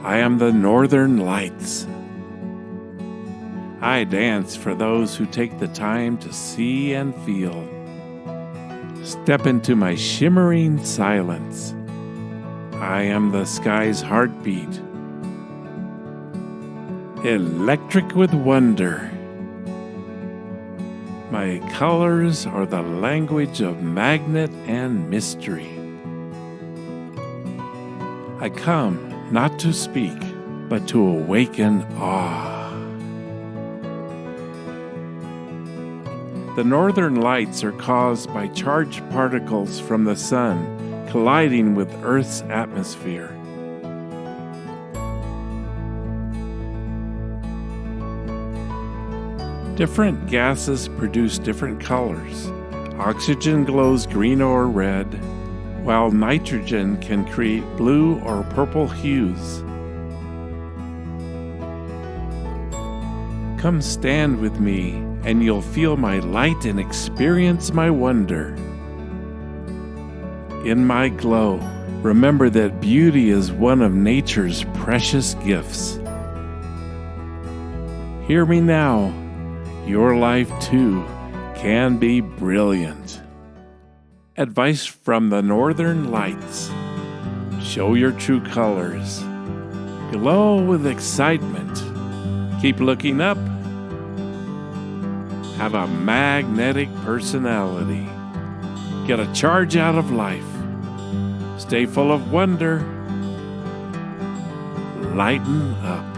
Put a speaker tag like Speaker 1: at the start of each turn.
Speaker 1: I am the Northern Lights. I dance for those who take the time to see and feel. Step into my shimmering silence. I am the sky's heartbeat. Electric with wonder. My colors are the language of magnet and mystery. I come not to speak, but to awaken awe. The northern lights are caused by charged particles from the sun colliding with Earth's atmosphere. Different gases produce different colors. Oxygen glows green or red, while nitrogen can create blue or purple hues. Come stand with me, and you'll feel my light and experience my wonder. In my glow, remember that beauty is one of nature's precious gifts. Hear me now. Your life, too, can be brilliant. Advice from the Northern Lights. Show your true colors. Glow with excitement. Keep looking up. Have a magnetic personality. Get a charge out of life. Stay full of wonder. Lighten up.